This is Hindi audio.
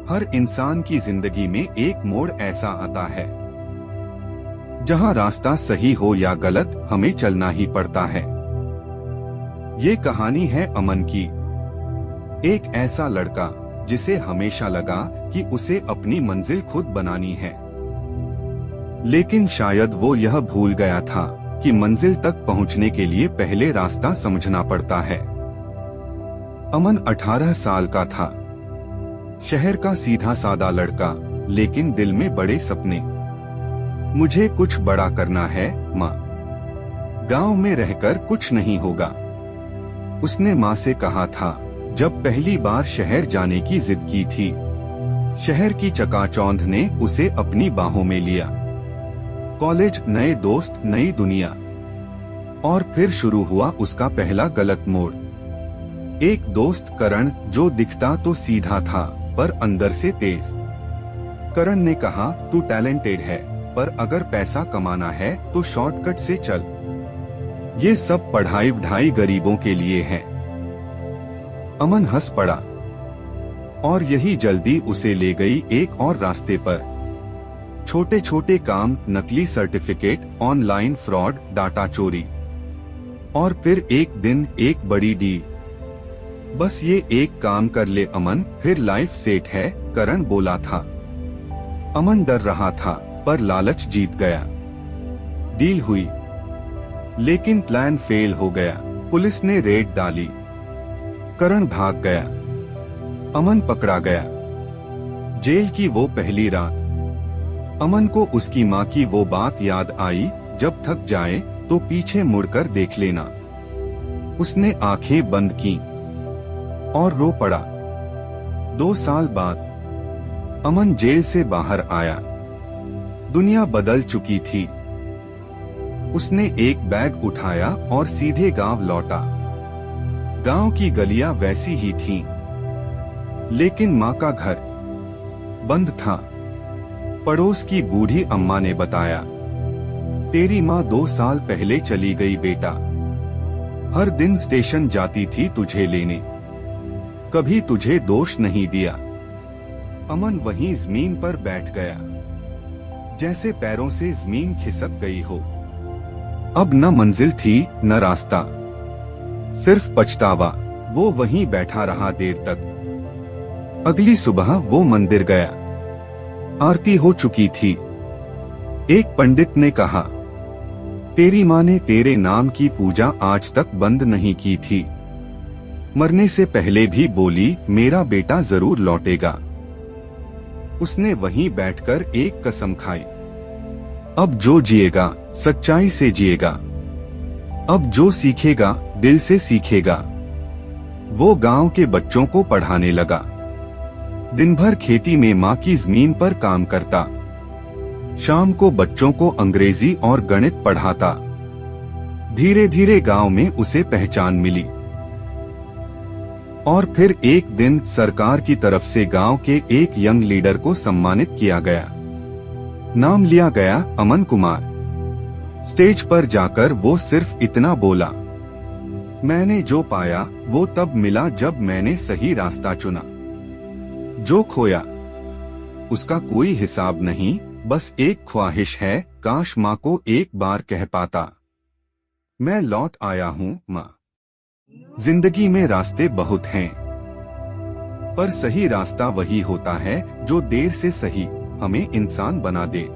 हर इंसान की जिंदगी में एक मोड़ ऐसा आता है जहां रास्ता सही हो या गलत, हमें चलना ही पड़ता है। ये कहानी है अमन की। एक ऐसा लड़का जिसे हमेशा लगा कि उसे अपनी मंजिल खुद बनानी है, लेकिन शायद वो यह भूल गया था कि मंजिल तक पहुंचने के लिए पहले रास्ता समझना पड़ता है। अमन 18 साल का था, शहर का सीधा सादा लड़का, लेकिन दिल में बड़े सपने। मुझे कुछ बड़ा करना है माँ, गांव में रहकर कुछ नहीं होगा, उसने माँ से कहा था जब पहली बार शहर जाने की जिद की थी। शहर की चकाचौंध ने उसे अपनी बाहों में लिया। कॉलेज, नए दोस्त, नई दुनिया, और फिर शुरू हुआ उसका पहला गलत मोड़। एक दोस्त करण, जो दिखता तो सीधा था पर अंदर से तेज। करण ने कहा तू टैलेंटेड है, पर अगर पैसा कमाना है तो शॉर्टकट से चल, ये सब पढ़ाई वढ़ाई गरीबों के लिए है। अमन हंस पड़ा और यही जल्दी उसे ले गई एक और रास्ते पर। छोटे छोटे काम, नकली सर्टिफिकेट, ऑनलाइन फ्रॉड, डाटा चोरी, और फिर एक दिन एक बड़ी डील। बस ये एक काम कर ले अमन, फिर लाइफ सेट है, करण बोला था। अमन डर रहा था पर लालच जीत गया। डील हुई, लेकिन प्लान फेल हो गया। पुलिस ने रेड डाली, करण भाग गया, अमन पकड़ा गया। जेल की वो पहली रात, अमन को उसकी माँ की वो बात याद आई, जब थक जाए तो पीछे मुड़कर देख लेना। उसने आंखें बंद की और रो पड़ा। 2 साल बाद अमन जेल से बाहर आया। दुनिया बदल चुकी थी। उसने एक बैग उठाया और सीधे गांव लौटा। गांव की गलियां वैसी ही थीं, लेकिन माँ का घर बंद था। पड़ोस की बूढ़ी अम्मा ने बताया, तेरी माँ 2 साल पहले चली गई बेटा, हर दिन स्टेशन जाती थी तुझे लेने, कभी तुझे दोष नहीं दिया। अमन वहीं जमीन पर बैठ गया, जैसे पैरों से जमीन खिसक गई हो। अब न मंजिल थी न रास्ता, सिर्फ पछतावा। वो वहीं बैठा रहा देर तक। अगली सुबह वो मंदिर गया। आरती हो चुकी थी। एक पंडित ने कहा, तेरी माँ ने तेरे नाम की पूजा आज तक बंद नहीं की थी, मरने से पहले भी बोली मेरा बेटा जरूर लौटेगा। उसने वहीं बैठकर एक कसम खाई, अब जो जिएगा सच्चाई से जिएगा, अब जो सीखेगा दिल से सीखेगा। वो गांव के बच्चों को पढ़ाने लगा। दिन भर खेती में माँ की जमीन पर काम करता, शाम को बच्चों को अंग्रेजी और गणित पढ़ाता। धीरे धीरे गांव में उसे पहचान मिली, और फिर एक दिन सरकार की तरफ से गांव के एक यंग लीडर को सम्मानित किया गया। नाम लिया गया अमन कुमार। स्टेज पर जाकर वो सिर्फ इतना बोला, मैंने जो पाया वो तब मिला जब मैंने सही रास्ता चुना। जो खोया उसका कोई हिसाब नहीं, बस एक ख्वाहिश है, काश माँ को एक बार कह पाता, मैं लौट आया हूँ माँ। जिंदगी में रास्ते बहुत हैं, पर सही रास्ता वही होता है जो देर से सही हमें इंसान बना दे।